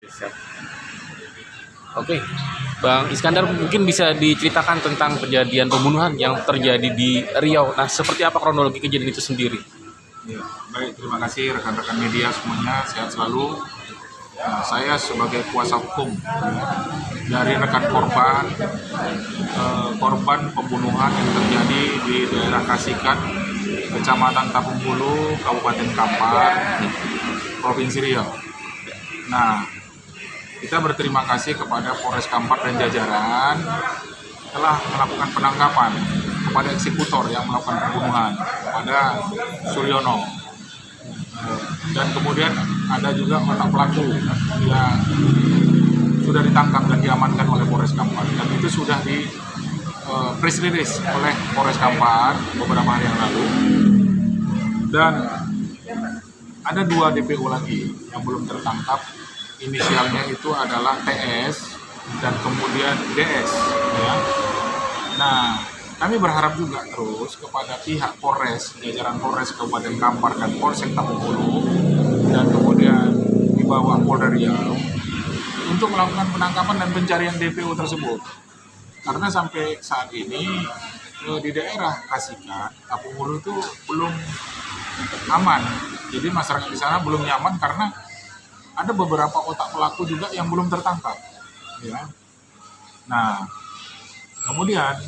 Siap. Oke, Bang Iskandar mungkin bisa diceritakan tentang kejadian pembunuhan yang terjadi di Riau. Nah, seperti apa kronologi kejadian itu sendiri? Ya, baik, terima kasih rekan-rekan media semuanya, sehat selalu. Saya sebagai kuasa hukum dari rekan korban pembunuhan yang terjadi di daerah Kasikan, Kecamatan Tapung Hulu, Kabupaten Kampar, Provinsi Riau. Nah, kita berterima kasih kepada Polres Kampar dan jajaran telah melakukan penangkapan kepada eksekutor yang melakukan pembunuhan kepada Suryono. Dan kemudian ada juga otak pelaku yang sudah ditangkap dan diamankan oleh Polres Kampar. Dan itu sudah di press release oleh Polres Kampar beberapa hari yang lalu. Dan ada 2 DPO lagi yang belum tertangkap. Inisialnya itu adalah TS dan kemudian DS. Ya. Nah, kami berharap juga terus kepada pihak Polres, jajaran Polres Kabupaten Kampar dan Polsek Tapung Hulu, dan kemudian di bawah Polda Riau untuk melakukan penangkapan dan pencarian DPO tersebut. Karena sampai saat ini di daerah Kasikan, Tapung Hulu itu belum aman. Jadi masyarakat di sana belum nyaman karena ada beberapa otak pelaku juga yang belum tertangkap. Ya. Nah, kemudian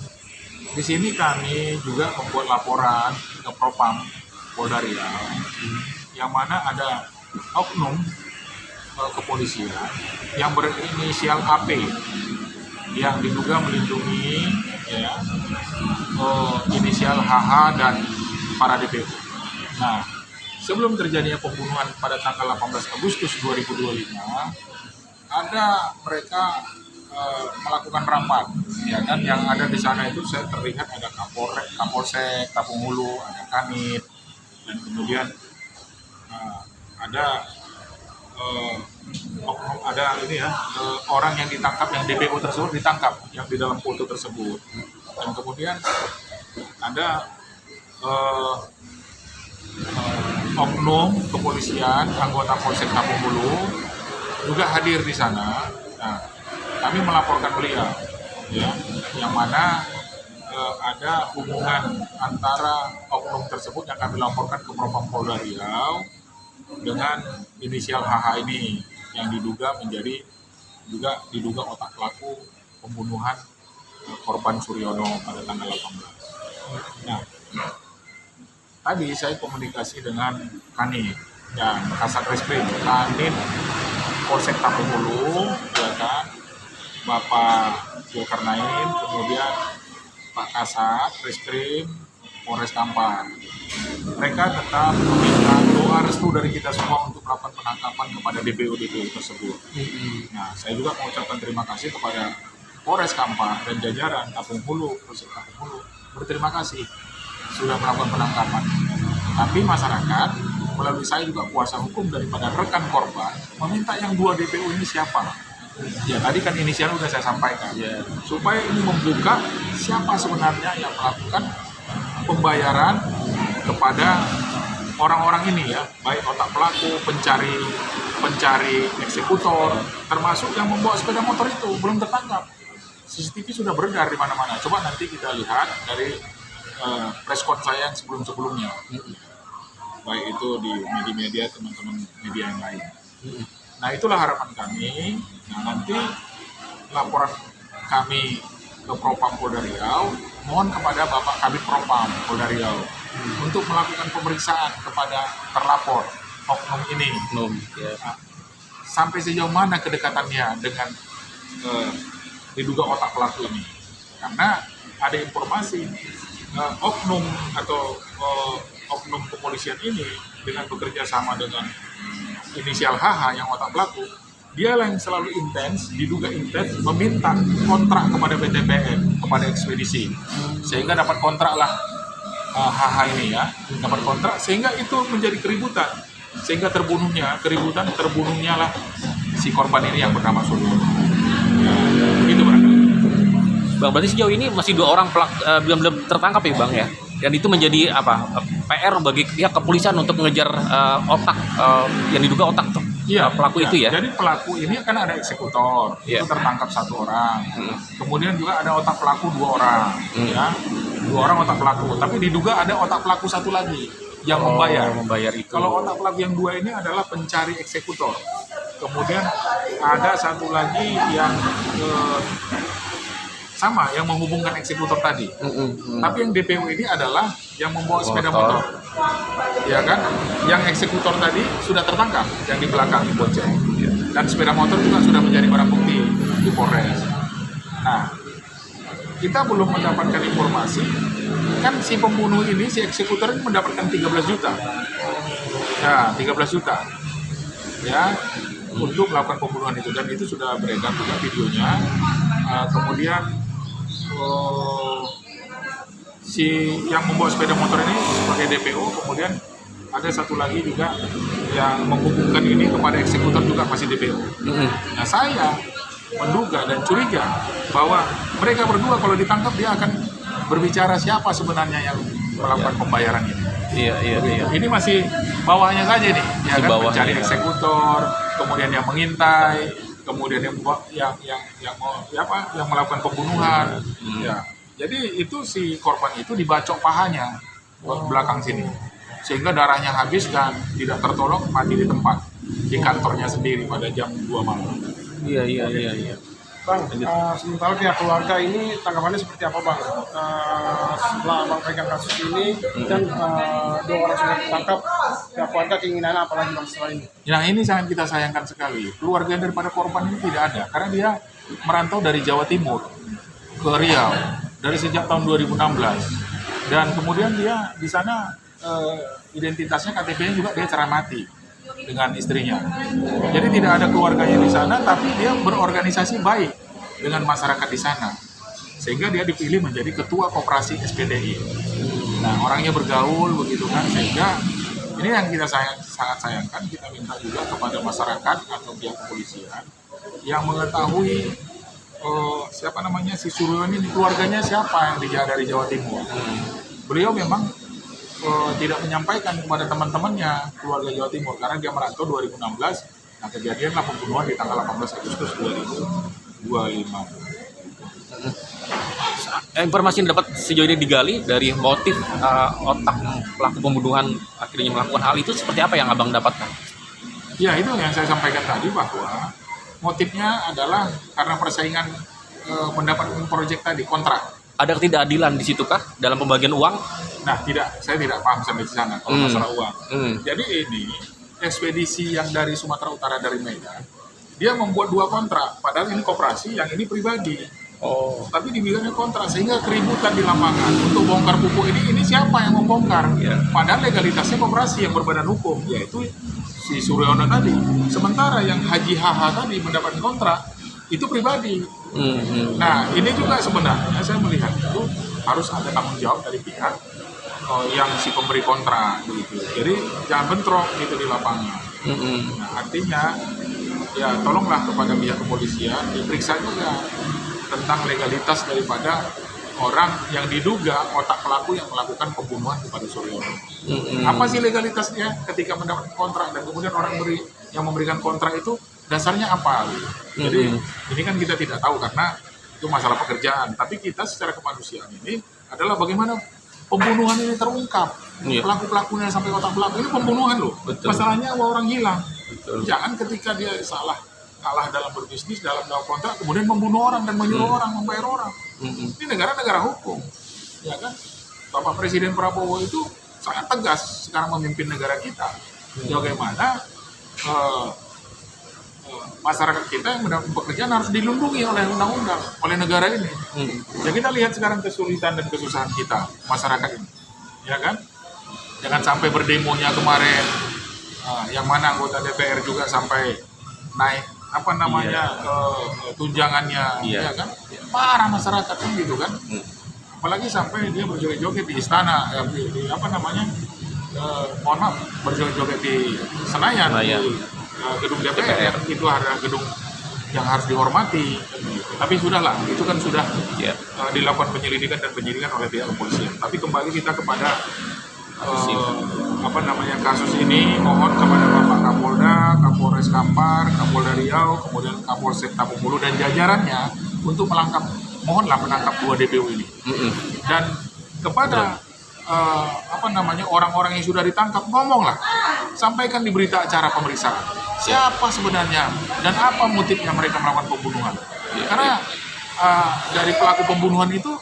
di sini kami juga membuat laporan ke Propam Polda Riau, yang mana ada oknum kepolisian yang berinisial AP yang diduga melindungi inisial HH dan para DPO. Nah, sebelum terjadinya pembunuhan pada tanggal 18 Agustus 2025, ada mereka melakukan rapat, ya kan? Yang ada di sana itu saya terlihat ada Kapolsek Tapung Hulu, ada Kanit, dan kemudian ada orang yang ditangkap, yang DPO tersebut ditangkap, yang di dalam foto tersebut, dan kemudian ada oknum kepolisian, anggota Polsek Tapung Hulu juga hadir di sana. Nah, kami melaporkan beliau, ya, yang mana ada hubungan antara oknum tersebut yang kami laporkan ke Propam Polda Riau dengan inisial HH ini yang diduga otak pelaku pembunuhan korban Suryono pada tanggal 18. Nah, tadi saya komunikasi dengan Kanit dan Kasat Reskrim Kanit Polsek Tapung Hulu, ya kan, Bapak Zulkarnain, kemudian Pak Kasat Reskrim Polres Kampar. Mereka tetap meminta doa restu dari kita semua untuk melakukan penangkapan kepada DPO-DPO tersebut. Nah, saya juga mengucapkan terima kasih kepada Polres Kampar dan jajaran Tapung Hulu, Polsek Tapung Hulu, berterima kasih sudah melakukan penangkapan. Tapi masyarakat melalui saya juga kuasa hukum daripada rekan korban meminta yang 2 DPO ini siapa. Ya, tadi kan inisial sudah saya sampaikan, ya, supaya ini membuka siapa sebenarnya yang melakukan pembayaran kepada orang-orang ini, ya, baik otak pelaku, pencari eksekutor, termasuk yang membawa sepeda motor itu belum tertangkap. CCTV sudah beredar di mana-mana. Coba nanti kita lihat dari preskon saya yang sebelum-sebelumnya, baik itu di media-media teman-teman media yang lain. Nah, itulah harapan kami. Nah, nanti laporan kami ke Propam Polda Riau, mohon kepada Bapak Kabid Propam Polda Riau untuk melakukan pemeriksaan kepada terlapor oknum ini. Nah, sampai sejauh mana kedekatannya dengan diduga otak pelaku ini. Karena ada informasi oknum atau oknum kepolisian ini dengan bekerja sama dengan inisial HH yang otak pelaku, dia yang selalu diduga intens meminta kontrak kepada PTPN, kepada ekspedisi, sehingga dapat kontrak lah HH ini, ya, dapat kontrak, sehingga itu menjadi keributan, sehingga terbunuhnya lah si korban ini yang bernama Suryono. Ya, begitu barangkali. Bang, berarti sejauh ini masih 2 orang belum tertangkap ya, Bang, ya? Dan itu menjadi PR bagi pihak kepolisian untuk mengejar otak yang diduga otak Iya, pelaku iya. itu ya. Jadi pelaku ini kan ada eksekutor, Iya. itu tertangkap 1 orang. Hmm. Kemudian juga ada otak pelaku 2 orang, ya. 2 orang otak pelaku. Tapi diduga ada otak pelaku 1 lagi yang membayar. Membayar itu. Kalau otak pelaku yang 2 ini adalah pencari eksekutor. Kemudian ada 1 lagi yang sama, yang menghubungkan eksekutor tadi. Tapi yang DPO ini adalah yang membawa sepeda motor. Ya kan? Yang eksekutor tadi sudah tertangkap, yang di belakang di Boceng. Dan sepeda motor juga sudah menjadi barang bukti di Polres. Nah, kita belum mendapatkan informasi, kan si pembunuh ini, si eksekutor ini mendapatkan 13 juta. Ya, 13 juta. Ya, untuk melakukan pembunuhan itu. Dan itu sudah beredar juga videonya. Kemudian si yang membawa sepeda motor ini sebagai DPO, kemudian ada 1 lagi juga yang menghubungkan ini kepada eksekutor juga masih DPO. Nah, saya menduga dan curiga bahwa mereka berdua kalau ditangkap dia akan berbicara siapa sebenarnya yang melakukan pembayaran ini. Iya. Ini masih bawahnya saja nih, ya kan, Bawahnya, mencari ya. eksekutor, kemudian yang mengintai, kemudian yang melakukan pembunuhan. Ya. Jadi itu si korban itu dibacok pahanya belakang sini, sehingga darahnya habis dan tidak tertolong, mati di tempat di kantornya sendiri pada jam 2 malam. Iya. Bang, sementara pihak keluarga ini tanggapannya seperti apa, Bang? Setelah Abang pegang kasus ini dan 2 orang sudah ditangkap, pihak keluarga keinginannya apa lagi, Bang, setelah ini? Nah, ini sangat kita sayangkan sekali. Keluarga daripada korban ini tidak ada, karena dia merantau dari Jawa Timur ke Riau dari sejak tahun 2016. Dan kemudian dia di sana identitasnya, KTP-nya juga dia ceramati dengan istrinya. Jadi tidak ada keluarganya di sana, tapi dia berorganisasi baik dengan masyarakat di sana. Sehingga dia dipilih menjadi ketua koperasi SPDI. Nah, orangnya bergaul begitu kan, sehingga ini yang kita sangat sayangkan. Kita minta juga kepada masyarakat atau pihak kepolisian yang mengetahui siapa namanya si Suryo ini, keluarganya siapa yang dari Jawa Timur. Beliau memang tidak menyampaikan kepada teman-temannya keluarga Jawa Timur karena dia merantau 2016. Nah, kejadianlah pembunuhan di tanggal 18 Agustus 2025. Informasi yang dapat sejauh ini digali dari motif otak pelaku pembunuhan akhirnya melakukan hal itu seperti apa yang Abang dapatkan? Ya, itu yang saya sampaikan tadi bahwa motifnya adalah karena persaingan mendapatkan proyek tadi, kontrak. Ada ketidakadilan di situ kah dalam pembagian uang? Nah, saya tidak paham sampai di sana kalau masalah uang. Jadi ini ekspedisi yang dari Sumatera Utara dari Medan, dia membuat 2 kontrak, padahal ini koperasi, yang ini pribadi. Tapi dibilangnya kontrak, sehingga keributan di lapangan untuk bongkar pupuk ini siapa yang membongkar? Padahal legalitasnya koperasi yang berbadan hukum, yaitu si Suryono tadi. Sementara yang Haji HH tadi mendapatkan kontrak itu pribadi. Nah, ini juga sebenarnya saya melihat itu harus ada tanggung jawab dari pihak yang si pemberi kontrak begitu. Jadi jangan bentrok gitu di lapangan. Nah, artinya ya tolonglah kepada pihak kepolisian diperiksa juga tentang legalitas daripada orang yang diduga otak pelaku yang melakukan pembunuhan kepada Suryono. Apa sih legalitasnya ketika mendapat kontrak dan kemudian orang yang memberikan kontrak itu dasarnya apa? Jadi ini kan kita tidak tahu karena itu masalah pekerjaan. Tapi kita secara kemanusiaan ini adalah bagaimana pembunuhan ini terungkap. Pelaku-pelakunya sampai otak pelaku ini pembunuhan loh. Betul. Masalahnya orang hilang. Betul. Jangan ketika dia kalah dalam berbisnis, dalam kontrak, kemudian membunuh orang dan menyuruh orang, membayar orang. Ini negara-negara hukum. Ya kan? Bapak Presiden Prabowo itu sangat tegas sekarang memimpin negara kita. Bagaimana masyarakat kita yang mendapat pekerjaan harus dilindungi oleh undang-undang, oleh negara ini. Ya kita lihat sekarang kesulitan dan kesusahan kita, masyarakat ini. Ya kan? Jangan sampai berdemonya kemarin, yang mana anggota DPR juga sampai naik tunjangannya, ya kan? Parah masyarakat kan gitu kan? Apalagi sampai dia berjoget-joget di istana, mohon maaf, berjoget-joget di Senayan. Gedung DPR itu adalah gedung yang harus dihormati. Tapi sudahlah, itu kan sudah dilakukan penyelidikan dan penyidikan oleh pihak kepolisian. Tapi kembali kita kepada kasus ini, mohon kepada Bapak Kapolda, Kapolres Kampar, Kapolda Riau, kemudian Kapolsek Tabung Hulu dan jajarannya untuk mohonlah menangkap 2 DPO ini. Dan kepada orang-orang yang sudah ditangkap, ngomonglah, sampaikan di berita acara pemeriksaan siapa sebenarnya dan apa motifnya mereka melakukan pembunuhan. Karena dari pelaku pembunuhan itu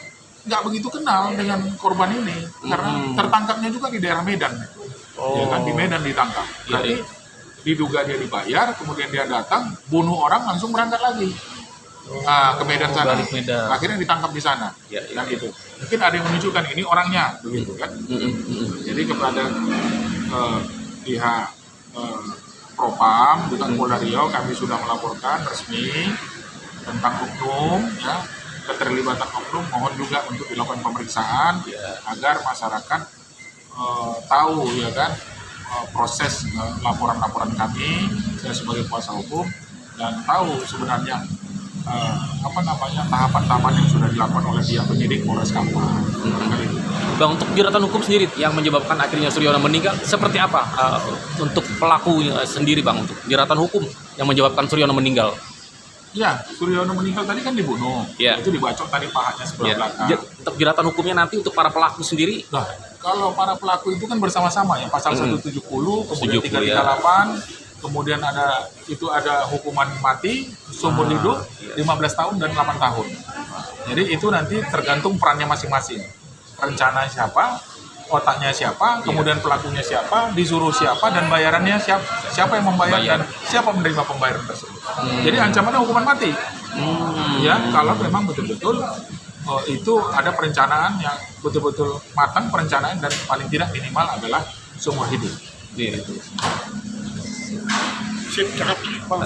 nggak begitu kenal dengan korban ini, karena tertangkapnya juga di daerah Medan. Ya kan, di Medan ditangkap. Jadi diduga dia dibayar, kemudian dia datang, bunuh orang, langsung berangkat lagi ke Medan sana. Medan. Akhirnya ditangkap di sana. Kan gitu. Mungkin ada yang menunjukkan ini orangnya, begitu kan. Jadi kepada pihak Propam dengan Polda Riau, kami sudah melaporkan resmi tentang oknum, ya, keterlibatan oknum. Mohon juga untuk dilakukan pemeriksaan agar masyarakat tahu, ya kan, proses laporan-laporan kami, saya sebagai kuasa hukum, dan tahu sebenarnya tahapan-tahapan yang sudah dilakukan oleh pihak penyidik Polres Kampar. Bang, untuk jeratan hukum sendiri yang menyebabkan akhirnya Suryono meninggal, seperti apa untuk pelaku sendiri, Bang, untuk jeratan hukum yang menyebabkan Suryono meninggal? Ya, Suryono meninggal tadi kan dibunuh. Itu dibacok tadi pahanya sebelah belakang. Untuk jeratan hukumnya nanti untuk para pelaku sendiri? Nah, kalau para pelaku itu kan bersama-sama ya, pasal 170, kemudian 338, kemudian ada hukuman mati, seumur hidup, 15 tahun dan 8 tahun. Jadi itu nanti tergantung perannya masing-masing. Rencana siapa, otaknya siapa, kemudian pelakunya siapa, disuruh siapa, dan bayarannya siapa yang membayar dan siapa menerima pembayaran tersebut. Jadi ancamannya hukuman mati. Ya, kalau memang betul-betul itu ada perencanaan yang betul-betul matang, perencanaan, dan paling tidak minimal adalah seumur hidup. Sip, cakep. Bang.